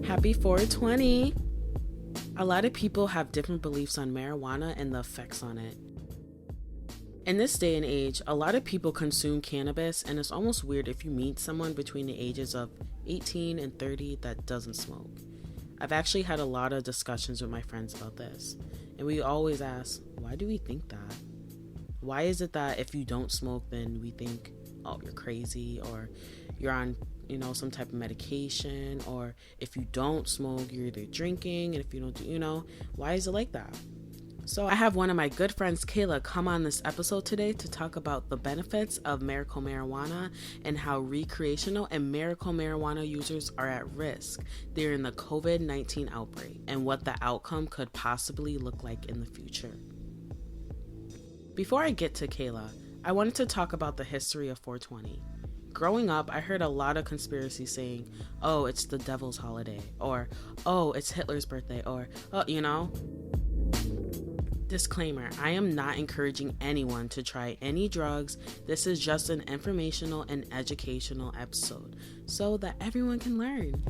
Happy 420. A lot of people have different beliefs on marijuana and the effects on it. In this day and age, a lot of people consume cannabis, and it's almost weird if you meet someone between the ages of 18 and 30 that doesn't smoke. I've actually had a lot of discussions with my friends about this, and we always ask, why do we think that? Why is it that if you don't smoke, then we think, oh, you're crazy, or you're on, some type of medication, or if you don't smoke, you're either drinking, and if you don't do, why is it like that? So I have one of my good friends, Cayla, come on this episode today to talk about the benefits of medical marijuana and how recreational and medical marijuana users are at risk during the COVID-19 outbreak and what the outcome could possibly look like in the future. Before I get to Cayla, I wanted to talk about the history of 420. Growing up, I heard a lot of conspiracies saying, oh, it's the devil's holiday, or, oh, it's Hitler's birthday, or, oh, Disclaimer, I am not encouraging anyone to try any drugs. This is just an informational and educational episode so that everyone can learn.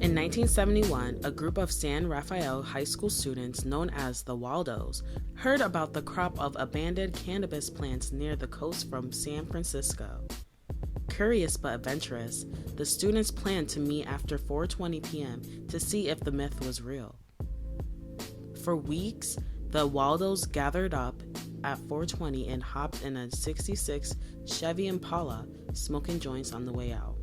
In 1971, a group of San Rafael high school students known as the Waldos heard about the crop of abandoned cannabis plants near the coast from San Francisco. Curious but adventurous, the students planned to meet after 4:20 p.m. to see if the myth was real. For weeks, the Waldos gathered up at 4:20 and hopped in a 66 Chevy Impala, smoking joints on the way out.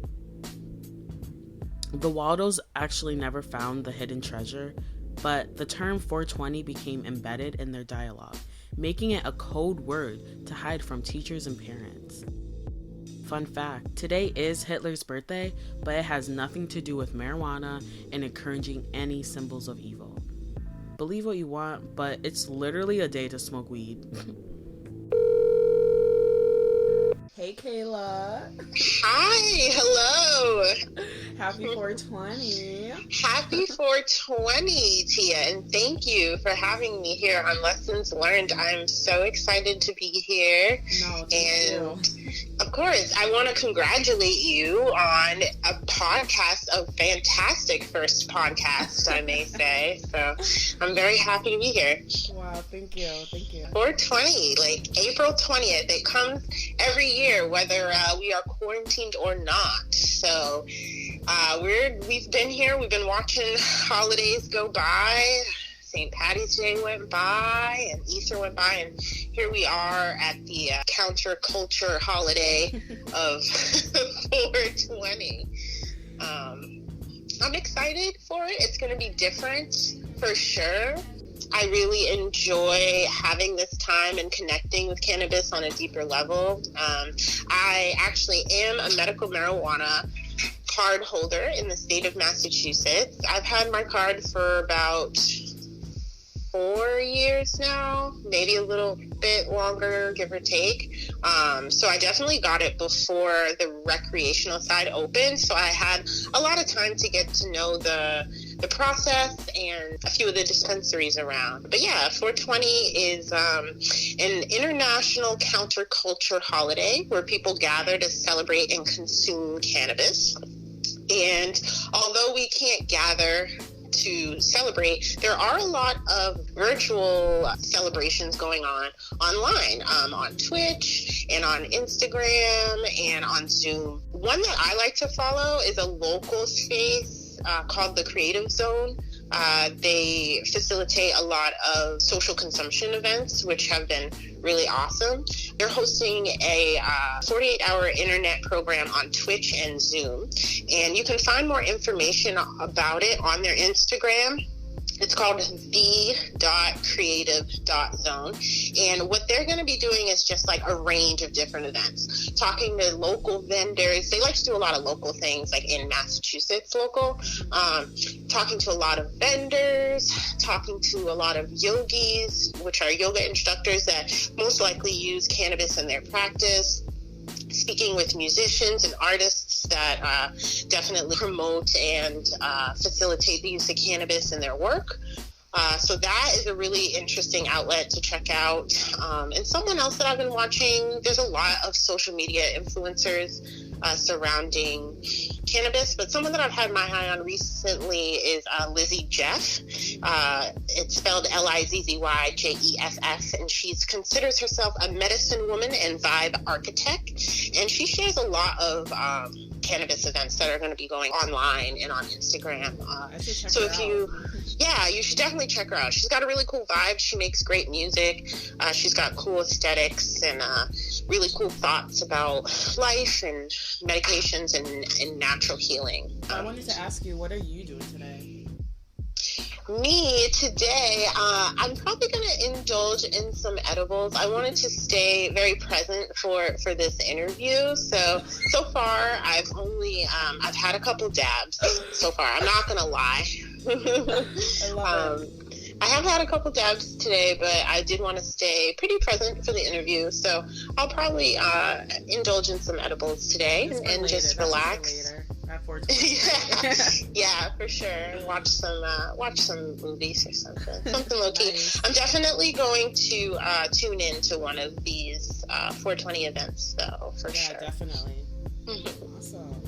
The Waldos actually never found the hidden treasure, but the term 420 became embedded in their dialogue, making it a code word to hide from teachers and parents. Fun fact, today is Hitler's birthday, but it has nothing to do with marijuana and encouraging any symbols of evil. Believe what you want, but it's literally a day to smoke weed. Hey, Cayla. Hi, hello. Happy 420. Happy 420, Tia, and thank you for having me here on Lessons Learned. I'm so excited to be here. No, thank you. Of course, I want to congratulate you on a podcast, a fantastic first podcast, I may say. So I'm very happy to be here. Wow, thank you. 420, like April 20th, it comes every year, whether we are quarantined or not. So we've been here, we've been watching holidays go by. St. Patty's Day went by and Easter went by, and here we are at the counterculture holiday of 420. I'm excited for it. It's going to be different for sure. I really enjoy having this time and connecting with cannabis on a deeper level. I actually am a medical marijuana card holder in the state of Massachusetts. I've had my card for about 4 years now, maybe a little bit longer, give or take. So I definitely got it before the recreational side opened. So I had a lot of time to get to know the process and a few of the dispensaries around. But yeah, 420 is an international counterculture holiday where people gather to celebrate and consume cannabis. And although we can't gather to celebrate, there are a lot of virtual celebrations going on online, on Twitch and on Instagram and on Zoom. One that I like to follow is a local space called the Creative Zone. They facilitate a lot of social consumption events, which have been really awesome. They're hosting a 48-hour internet program on Twitch and Zoom, and you can find more information about it on their Instagram. It's called the.creative.zone. And what they're going to be doing is just like a range of different events. Talking to local vendors. They like to do a lot of local things, like in Massachusetts local. Talking to a lot of vendors. Talking to a lot of yogis, which are yoga instructors that most likely use cannabis in their practice. Speaking with musicians and artists that definitely promote and facilitate the use of cannabis in their work. So that is a really interesting outlet to check out. And someone else that I've been watching, there's a lot of social media influencers surrounding cannabis. But someone that I've had my eye on recently is Lizzie Jeff. It's spelled Lizzyjeff, and she considers herself a medicine woman and vibe architect. And she shares a lot of cannabis events that are going to be going online and on Instagram. You should definitely check her out. She's got a really cool vibe. She makes great music. She's got cool aesthetics and really cool thoughts about life and medications and natural healing. I wanted to ask you, what are you doing today? Me, today, I'm probably going to indulge in some edibles. I wanted to stay very present for this interview. So far, I've had a couple dabs so far. I'm not going to lie. I love it. I have had a couple dabs today, but I did want to stay pretty present for the interview. So I'll probably indulge in some edibles today and just relax. Yeah, for sure. Watch some movies or something low key. Nice. I'm definitely going to tune in to one of these 420 events, though, for sure. Yeah, definitely. Mm-hmm. Awesome.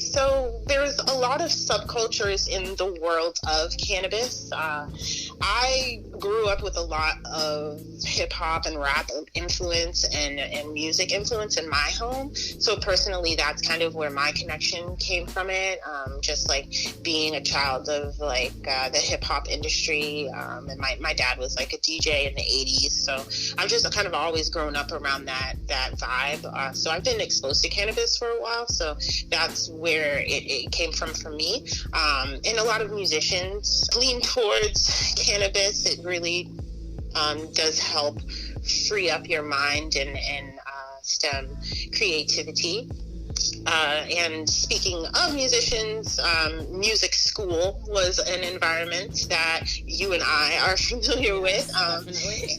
So there's a lot of subcultures in the world of cannabis. I grew up with a lot of hip hop and rap influence and music influence in my home. So personally, that's kind of where my connection came from it. Just like being a child of like the hip hop industry. And my dad was like a DJ in the 80s. So I've just kind of always grown up around that vibe. So I've been exposed to cannabis for a while. So that's where it came from for me. And a lot of musicians lean towards cannabis. It really does help free up your mind and stem creativity. And speaking of musicians, music school was an environment that you and I are familiar with. Definitely.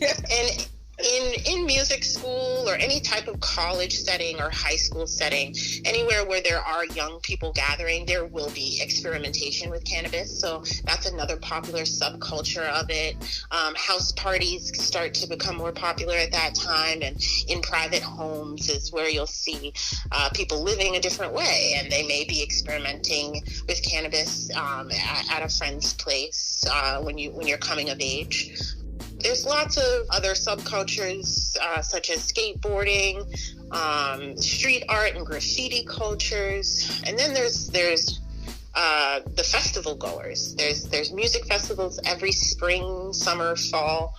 And in music school or any type of college setting or high school setting, anywhere where there are young people gathering, there will be experimentation with cannabis. So that's another popular subculture of it. House parties start to become more popular at that time, and in private homes is where you'll see people living a different way, and they may be experimenting with cannabis at a friend's place when you're coming of age. There's lots of other subcultures, such as skateboarding, street art and graffiti cultures. And then there's the festival goers. There's music festivals every spring, summer, fall.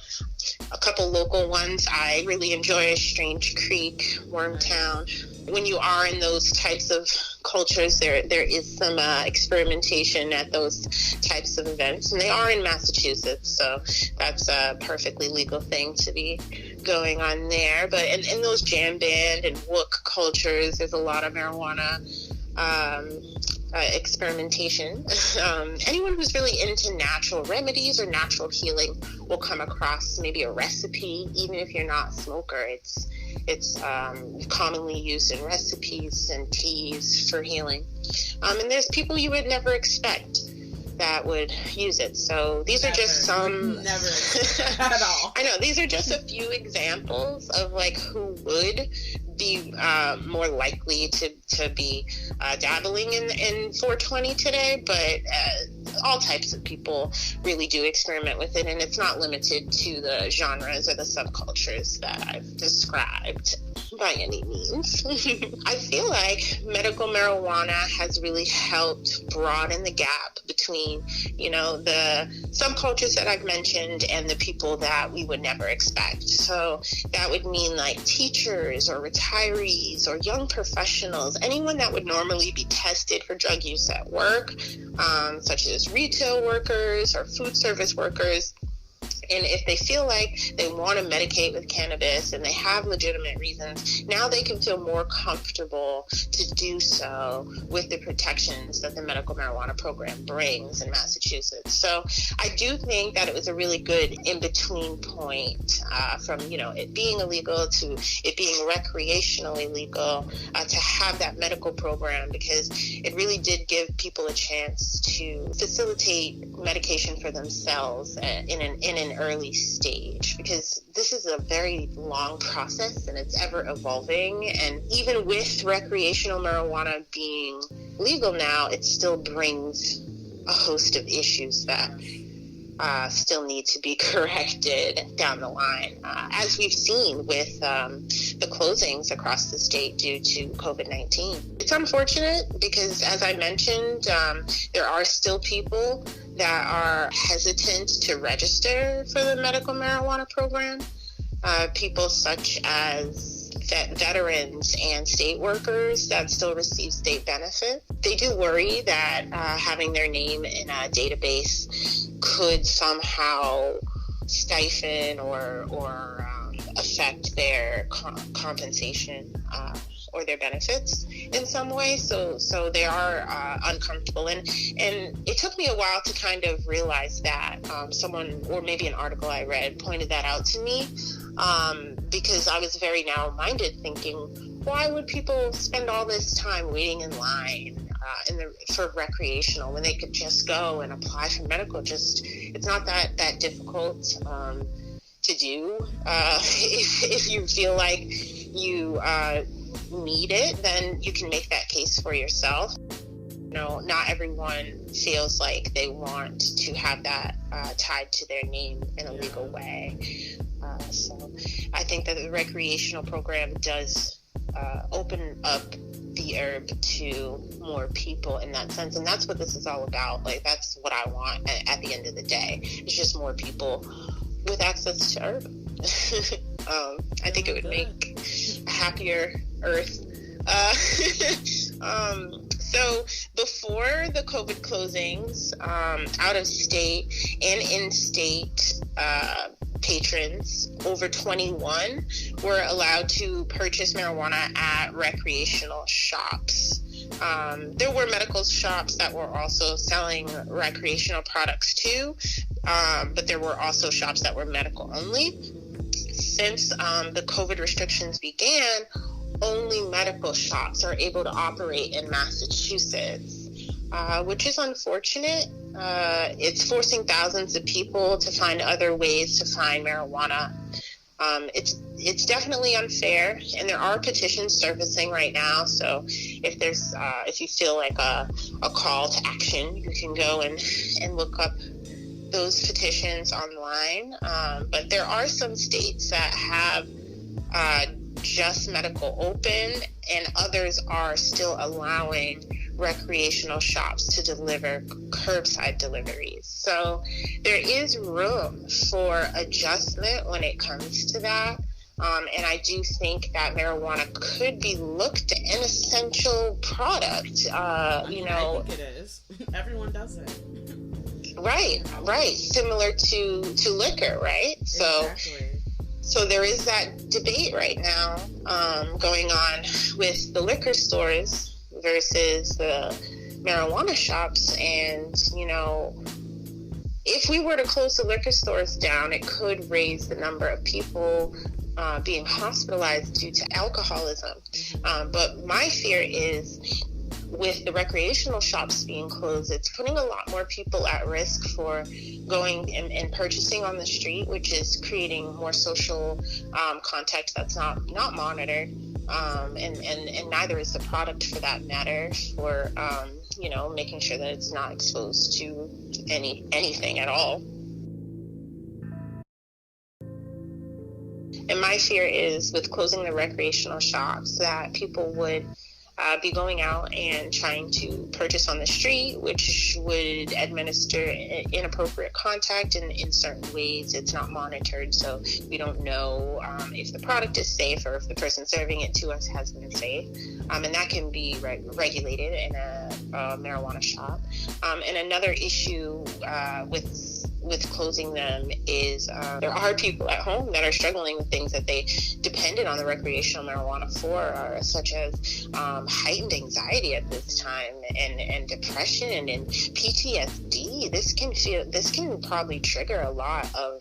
A couple local ones I really enjoy: Strange Creek, Wormtown. When you are in those types of cultures, there is some experimentation at those types of events, and they are in Massachusetts, so that's a perfectly legal thing to be going on there. But in those jam band and wook cultures, there's a lot of marijuana experimentation. Anyone who's really into natural remedies or natural healing will come across maybe a recipe, even if you're not a smoker. It's commonly used in recipes and teas for healing. And there's people you would never expect that would use it. So these are just some... Never at all. I know, these are just a few examples of like who would be more likely to be dabbling in 420 today, but all types of people really do experiment with it, and it's not limited to the genres or the subcultures that I've described by any means. I feel like medical marijuana has really helped broaden the gap between, the subcultures that I've mentioned and the people that we would never expect. So that would mean like teachers or retirees or young professionals, anyone that would normally be tested for drug use at work, such as retail workers or food service workers. And if they feel like they want to medicate with cannabis and they have legitimate reasons, now they can feel more comfortable to do so with the protections that the medical marijuana program brings in Massachusetts. So I do think that it was a really good in-between point from, it being illegal to it being recreationally legal to have that medical program, because it really did give people a chance to facilitate medication for themselves in an early stage, because this is a very long process and it's ever evolving. And even with recreational marijuana being legal now, it still brings a host of issues that still need to be corrected down the line, as we've seen with the closings across the state due to COVID-19. It's unfortunate because, as I mentioned, there are still people that are hesitant to register for the medical marijuana program. People such as veterans and state workers that still receive state benefits. They do worry that having their name in a database could somehow stifle or affect their compensation or their benefits in some way. So they are uncomfortable. And it took me a while to kind of realize that. Someone, or maybe an article I read, pointed that out to me. Because I was very narrow-minded, thinking, why would people spend all this time waiting in line for recreational when they could just go and apply for medical? It's not that difficult to do. If you feel like you need it, then you can make that case for yourself. Not everyone feels like they want to have that tied to their name in a legal way. So I think that the recreational program does open up the herb to more people in that sense. And that's what this is all about. Like, that's what I want at the end of the day. It's just more people with access to herb. I think it would make a happier earth. So before the COVID closings, out of state and in-state patrons over 21 were allowed to purchase marijuana at recreational shops. There were medical shops that were also selling recreational products too, but there were also shops that were medical only. Since the COVID restrictions began, only medical shops are able to operate in Massachusetts, which is unfortunate. It's forcing thousands of people to find other ways to find marijuana. It's definitely unfair, and there are petitions surfacing right now. So if you feel like a call to action, you can go and look up those petitions online. But there are some states that have just medical open, and others are still allowing recreational shops to deliver curbside deliveries. So there is room for adjustment when it comes to that. And I do think that marijuana could be looked an essential product. I think it is. Everyone does it. Right. Similar to liquor, right? Exactly. So there is that debate right now going on with the liquor stores versus the marijuana shops. And, if we were to close the liquor stores down, it could raise the number of people being hospitalized due to alcoholism. But my fear is, with the recreational shops being closed, it's putting a lot more people at risk for going and purchasing on the street, which is creating more social contact that's not monitored. And neither is the product, for that matter, for making sure that it's not exposed to anything at all. And my fear is, with closing the recreational shops, that people would be going out and trying to purchase on the street, which would administer inappropriate contact in certain ways. It's not monitored, so we don't know if the product is safe or if the person serving it to us has been safe. And that can be regulated in a marijuana shop. And another issue with closing them is there are people at home that are struggling with things that they depended on the recreational marijuana for, such as heightened anxiety at this time, and depression and PTSD. This can probably trigger a lot of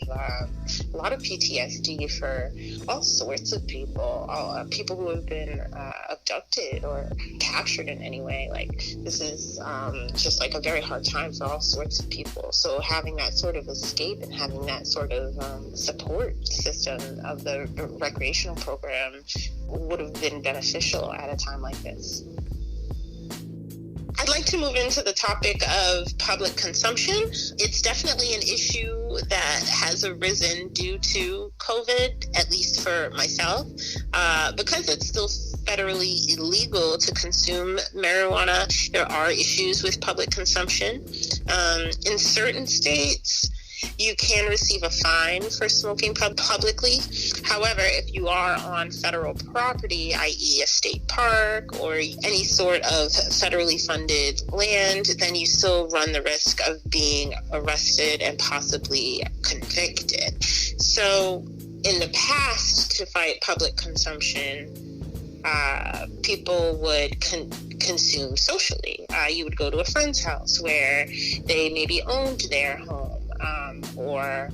PTSD for all sorts of people, people who have been abducted or captured in any way. Like, this is just like a very hard time for all sorts of people. So having that sort of escape and having that sort of support system of the recreational program would have been beneficial at a time like this. I'd like to move into the topic of public consumption. It's definitely an issue that has arisen due to COVID, at least for myself, because it's still federally illegal to consume marijuana. There are issues with public consumption. In certain states, you can receive a fine for smoking publicly. However, if you are on federal property, i.e. a state park or any sort of federally funded land, then you still run the risk of being arrested and possibly convicted. So in the past, to fight public consumption, people would consume socially. You would go to a friend's house where they maybe owned their home, or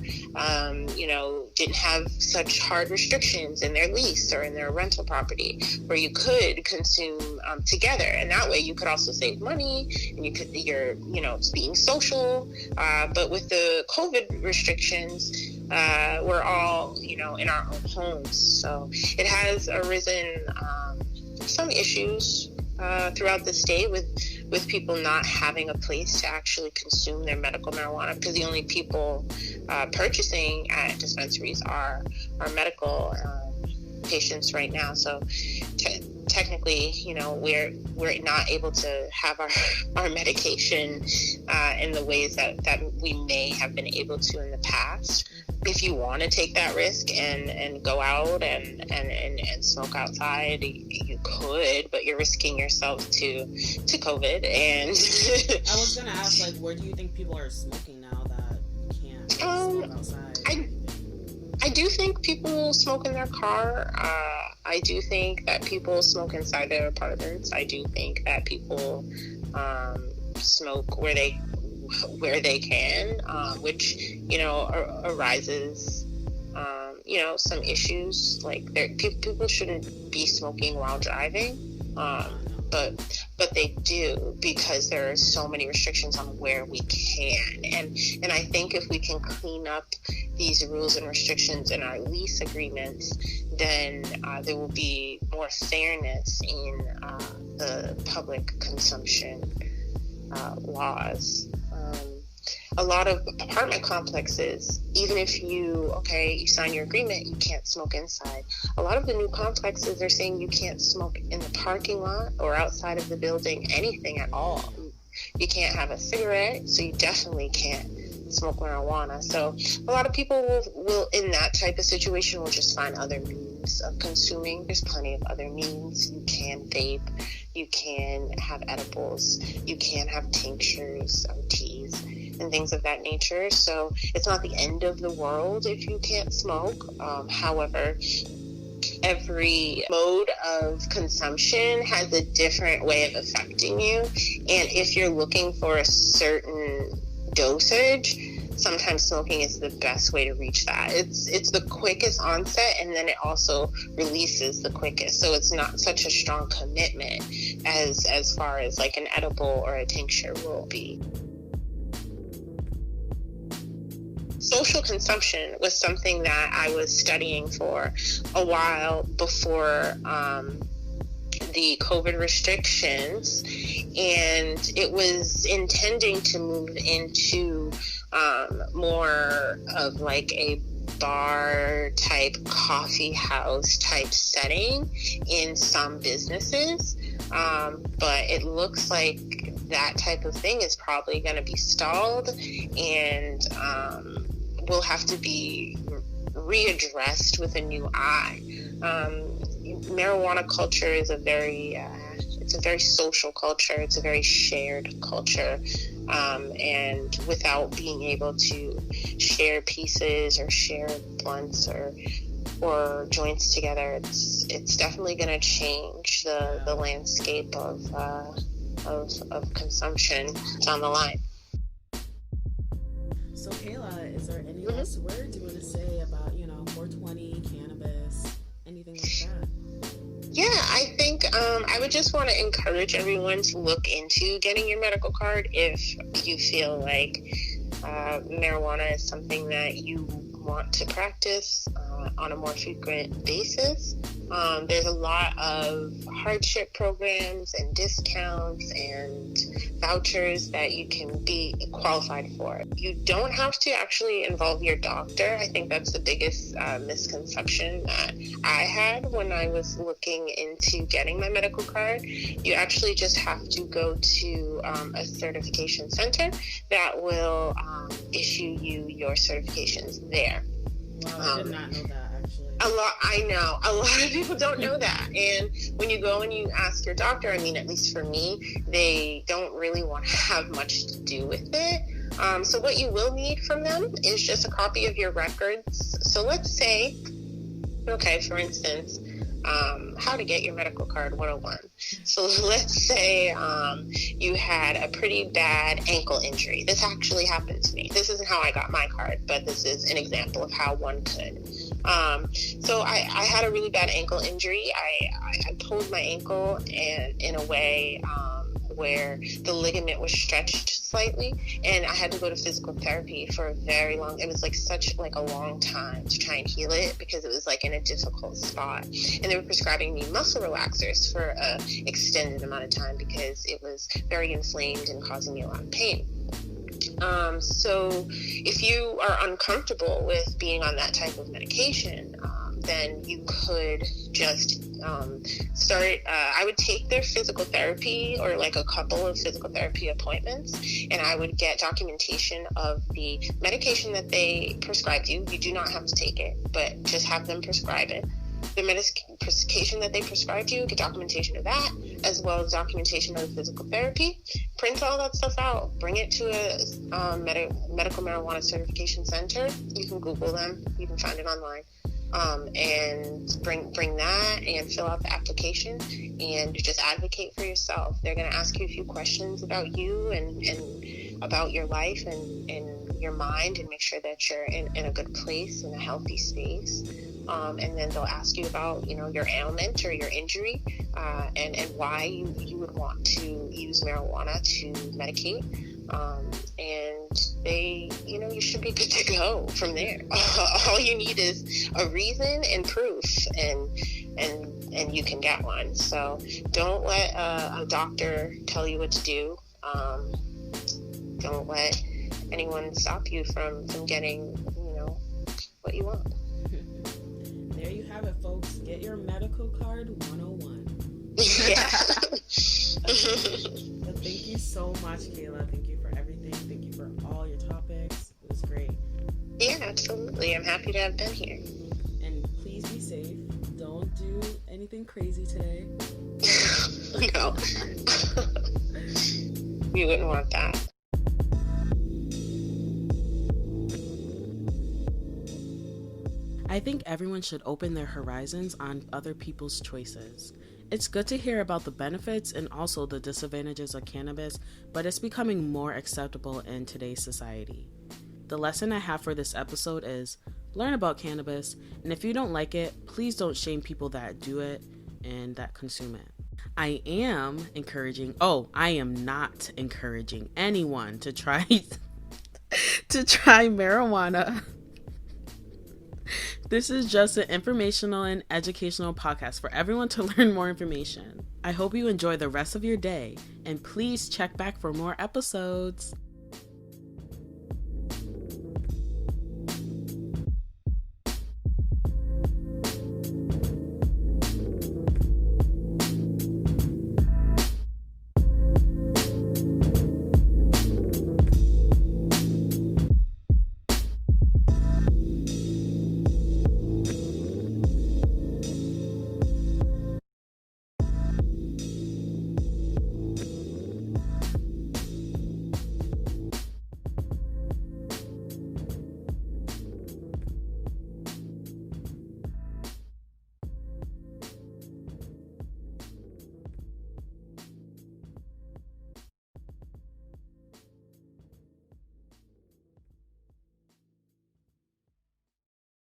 didn't have such hard restrictions in their lease or in their rental property, where you could consume together, and that way you could also save money, and it's being social. But with the COVID restrictions, we're all in our own homes, so it has arisen some issues throughout the state with people not having a place to actually consume their medical marijuana, because the only people purchasing at dispensaries are medical patients right now. So technically, we're not able to have our medication in the ways that we may have been able to in the past. If you want to take that risk and go out and smoke outside, you could, but you're risking yourself to COVID. And I was gonna ask, like, where do you think people are smoking now that you can't smoke outside? I do think people smoke in their car. I do think that people smoke inside their apartments. I do think that people smoke where they can, which arises some issues, like people shouldn't be smoking while driving, but they do, because there are so many restrictions on where we can, and I think if we can clean up these rules and restrictions in our lease agreements, then there will be more fairness in the public consumption laws. A lot of apartment complexes, even if you sign your agreement, you can't smoke inside. A lot of the new complexes are saying you can't smoke in the parking lot or outside of the building, anything at all. You can't have a cigarette, so you definitely can't smoke marijuana. So a lot of people will in that type of situation will just find other means of consuming. There's plenty of other means. You can vape, you can have edibles, you can have tinctures or teas and things of that nature. So it's not the end of the world if you can't smoke. However, every mode of consumption has a different way of affecting you. And if you're looking for a certain dosage, sometimes smoking is the best way to reach that. It's the quickest onset, and then it also releases the quickest. So it's not such a strong commitment as far as like an edible or a tincture will be. Social consumption was something that I was studying for a while before the COVID restrictions, and it was intending to move into more of like a bar type, coffee house type setting in some businesses, but it looks like that type of thing is probably going to be stalled, and will have to be readdressed with a new eye. Marijuana culture is a very social culture. It's a very shared culture, and without being able to share pieces or share blunts or joints together, it's definitely going to change the landscape of of consumption down the line. So Cayla, is there any last words you want to say about, 420, cannabis, anything like that? Yeah, I think I would just want to encourage everyone to look into getting your medical card if you feel like marijuana is something that you want to practice on a more frequent basis. There's a lot of hardship programs and discounts and vouchers that you can be qualified for. You don't have to actually involve your doctor. I think that's the biggest misconception that I had when I was looking into getting my medical card. You actually just have to go to a certification center that will issue you your certifications there. Wow, I did not know that, actually. I know. A lot of people don't know that. And when you go and you ask your doctor, I mean, at least for me, they don't really want to have much to do with it. So what you will need from them is just a copy of your records. So let's say, okay, for instance, how to get your medical card 101. So let's say you had a pretty bad ankle injury. This actually happened to me. This isn't how I got my card, but this is an example of how one could. So I had a really bad ankle injury. I pulled my ankle and in a way where the ligament was stretched slightly, and I had to go to physical therapy for a very long, it was such a long time to try and heal it because it was in a difficult spot. And they were prescribing me muscle relaxers for an extended amount of time because it was very inflamed and causing me a lot of pain. So if you are uncomfortable with being on that type of medication, then you could just start, I would take their physical therapy or a couple of physical therapy appointments, and I would get documentation of the medication that they prescribed you. You do not have to take it, but just have them prescribe it. The medication that they prescribed you, get documentation of that, as well as documentation of the physical therapy. Print all that stuff out. Bring it to a medical marijuana certification center. You can Google them. You can find it online. And bring that and fill out the application and just advocate for yourself. They're going to ask you a few questions about you and about your life and your mind, and make sure that you're in a good place, in a healthy space. And then they'll ask you about, your ailment or your injury, and why you would want to use marijuana to medicate. And they, you should be good to go from there. All you need is a reason and proof, and you can get one. So don't let a doctor tell you what to do. Don't let anyone stop you from getting, what you want. There you have it, folks. Get your medical card 101. Yeah. But thank you so much, Cayla. Thank you for everything. Thank you for all your topics. It was great. Yeah, absolutely. I'm happy to have been here. And please be safe. Don't do anything crazy today. No. You wouldn't want that. I think everyone should open their horizons on other people's choices. It's good to hear about the benefits and also the disadvantages of cannabis, but it's becoming more acceptable in today's society. The lesson I have for this episode is learn about cannabis, and if you don't like it, please don't shame people that do it and that consume it. I am not encouraging anyone to try marijuana. This is just an informational and educational podcast for everyone to learn more information. I hope you enjoy the rest of your day, and please check back for more episodes.